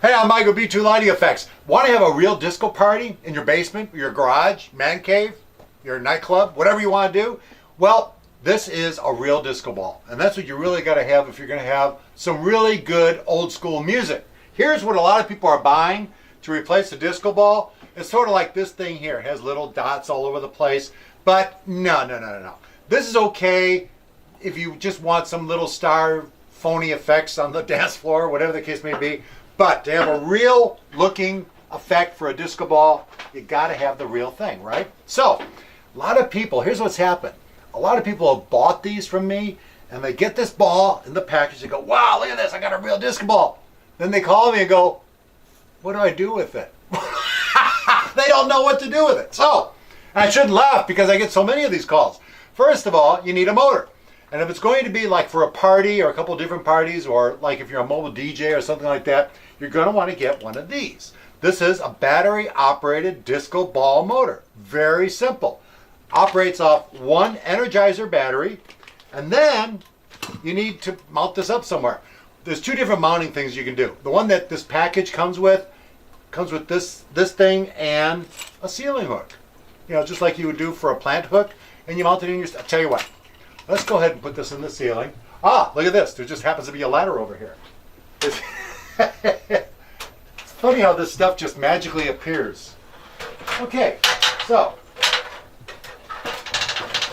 Hey, I'm Michael B2 Lighting Effects. Want to have a real disco party in your basement, your garage, man cave, your nightclub, whatever you want to do? Well, this is a real disco ball. And that's what you really got to have if you're going to have some really good old school music. Here's what a lot of people are buying to replace the disco ball. It's sort of like this thing here. It has little dots all over the place. But no. This is okay if you just want some little star phony effects on the dance floor, whatever the case may be. But to have a real looking effect for a disco ball, you got to have the real thing, right? So, a lot of people, here's what's happened. A lot of people have bought these from me, and they get this ball in the package. They go, wow, look at this, I got a real disco ball. Then they call me and go, what do I do with it? They don't know what to do with it. So, I shouldn't laugh because I get so many of these calls. First of all, you need a motor. And if it's going to be like for a party or a couple different parties, or like if you're a mobile DJ or something like that, you're going to want to get one of these. This is a battery operated disco ball motor. Very simple. Operates off one Energizer battery, and then you need to mount this up somewhere. There's two different mounting things you can do. The one that this package comes with this thing and a ceiling hook. You know, just like you would do for a plant hook, and you mount it in your, I'll tell you what. Let's go ahead and put this in the ceiling. Ah, look at this. There just happens to be a ladder over here. It's funny how this stuff just magically appears. Okay, so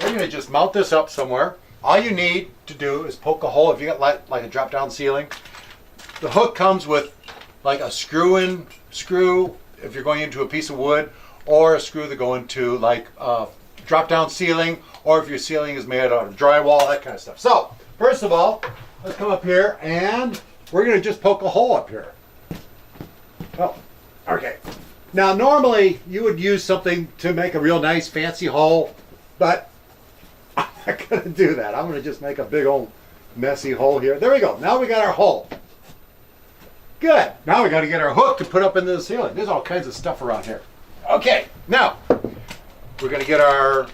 we're going to just mount this up somewhere. All you need to do is poke a hole. If you got like a drop-down ceiling, the hook comes with like a screw if you're going into a piece of wood, or a screw that go into like a drop-down ceiling, or if your ceiling is made out of drywall, that kind of stuff. So, first of all, let's come up here and we're going to just poke a hole up here. Oh, okay. Now, normally you would use something to make a real nice fancy hole, but I'm not going to do that. I'm going to just make a big old messy hole here. There we go. Now we got our hole. Good. Now we got to get our hook to put up into the ceiling. There's all kinds of stuff around here. Okay. Now, we're going to get our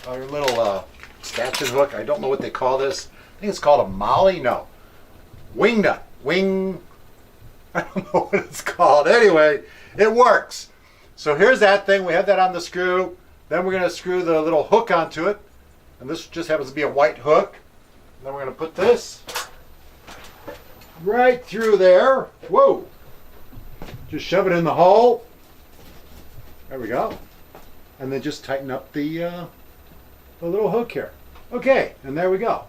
little statue hook. I don't know what they call this. I think it's called a molly. No. Wing nut. I don't know what it's called. Anyway, it works. So here's that thing. We have that on the screw. Then we're going to screw the little hook onto it. And this just happens to be a white hook. And then we're going to put this right through there. Whoa. Just shove it in the hole. There we go. And then just tighten up the little hook here. Okay, and there we go.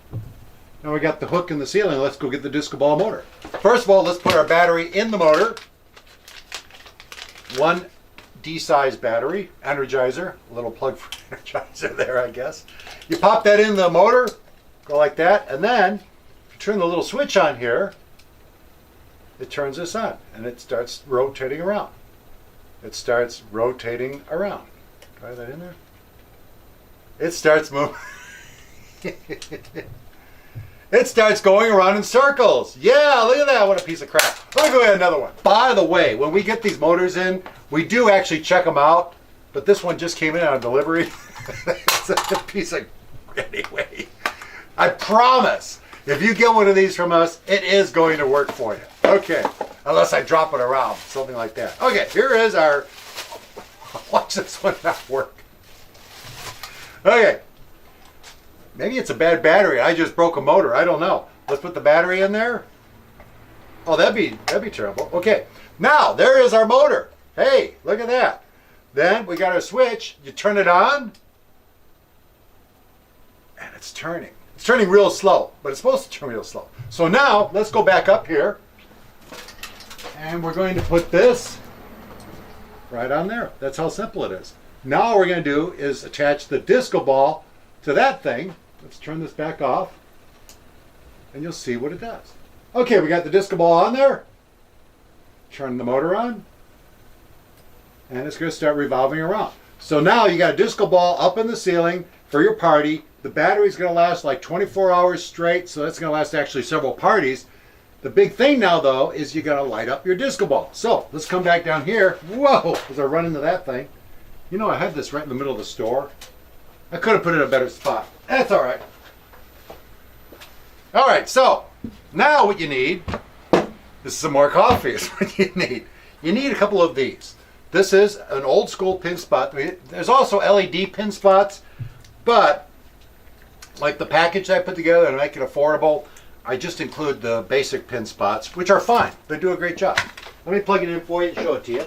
Now we got the hook in the ceiling. Let's go get the disco ball motor. First of all, let's put our battery in the motor. One D-size battery, Energizer. A little plug for Energizer there, I guess. You pop that in the motor, go like that, and then if you turn the little switch on here, it turns this on, and it starts rotating around. It starts rotating around. Try that in there. It starts moving. It starts going around in circles. Yeah, look at that. What a piece of crap. Let me go get another one. By the way, when we get these motors in, we do actually check them out. But this one just came in on a delivery. It's a piece of... Anyway, I promise, if you get one of these from us, it is going to work for you. Okay. Unless I drop it around. Something like that. Okay, here is our... Watch this one not work. Okay. Maybe it's a bad battery. I just broke a motor. I don't know. Let's put the battery in there. Oh, that'd be terrible. Okay. Now, there is our motor. Hey, look at that. Then we got our switch. You turn it on. And it's turning. It's turning real slow, but it's supposed to turn real slow. So now, let's go back up here. And we're going to put this right on there. That's how simple it is. Now what we're going to do is attach the disco ball to that thing. Let's turn this back off. And you'll see what it does. Okay, we got the disco ball on there. Turn the motor on. And it's going to start revolving around. So now you got a disco ball up in the ceiling for your party. The battery's going to last like 24 hours straight. So that's going to last actually several parties. The big thing now, though, is you're going to light up your disco ball. So let's come back down here. Whoa, as I run into that thing. You know, I had this right in the middle of the store. I could have put it in a better spot. That's all right. All right, so now what you need This is some more coffee is what you need. You need a couple of these. This is an old school pin spot. There's also LED pin spots, but like the package I put together to make it affordable, I just include the basic pin spots, which are fine. They do a great job. Let me plug it in for you and show it to you.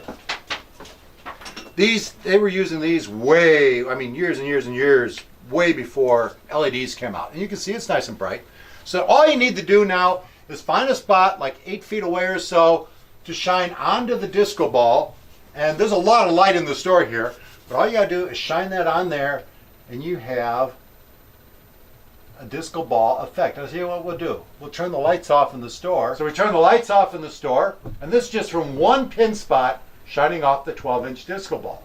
They were using these years and years and years, way before LEDs came out. And you can see it's nice and bright. So all you need to do now is find a spot like 8 feet away or so to shine onto the disco ball. And there's a lot of light in the store here, but all you gotta do is shine that on there and you have a disco ball effect. I'll tell you what we'll do. We'll turn the lights off in the store. So we turn the lights off in the store, and this is just from one pin spot shining off the 12-inch disco ball.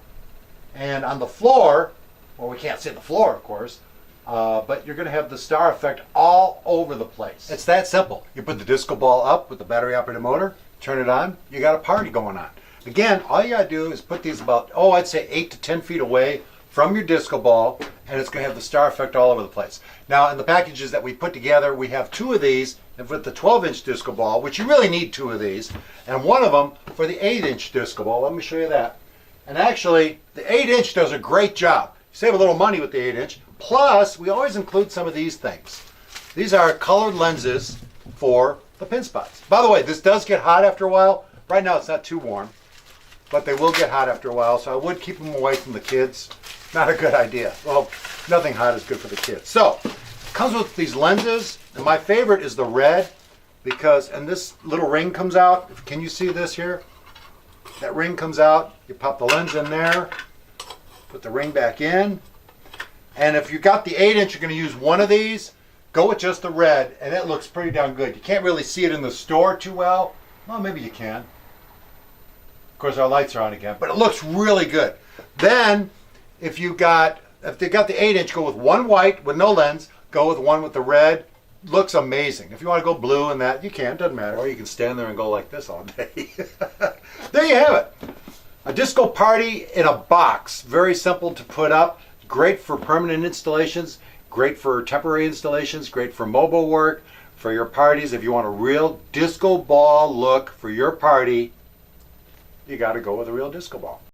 And on the floor, well, we can't see the floor, of course, but you're going to have the star effect all over the place. It's that simple. You put the disco ball up with the battery-operated motor, turn it on, you got a party going on. Again, all you got to do is put these about, I'd say 8 to 10 feet away from your disco ball, and it's going to have the star effect all over the place. Now, in the packages that we put together, we have 2 of these, and with the 12-inch disco ball, which you really need 2 of these, and one of them for the 8-inch disco ball. Let me show you that. And actually, the 8-inch does a great job. You save a little money with the 8-inch. Plus, we always include some of these things. These are colored lenses for the pin spots. By the way, this does get hot after a while. Right now, it's not too warm, but they will get hot after a while, so I would keep them away from the kids. Not a good idea. Well, nothing hot is good for the kids. So, it comes with these lenses, and my favorite is the red, and this little ring comes out. Can you see this here? That ring comes out, you pop the lens in there, put the ring back in, and if you got the 8-inch, you're going to use one of these, go with just the red, and it looks pretty darn good. You can't really see it in the store too well. Well, maybe you can. Of course, our lights are on again, but it looks really good. Then, if they got the 8-inch, go with one white with no lens, go with one with the red. Looks amazing. If you want to go blue and that, you can, doesn't matter. Or you can stand there and go like this all day. There you have it. A disco party in a box. Very simple to put up. Great for permanent installations. Great for temporary installations. Great for mobile work. For your parties. If you want a real disco ball look for your party, you got to go with a real disco ball.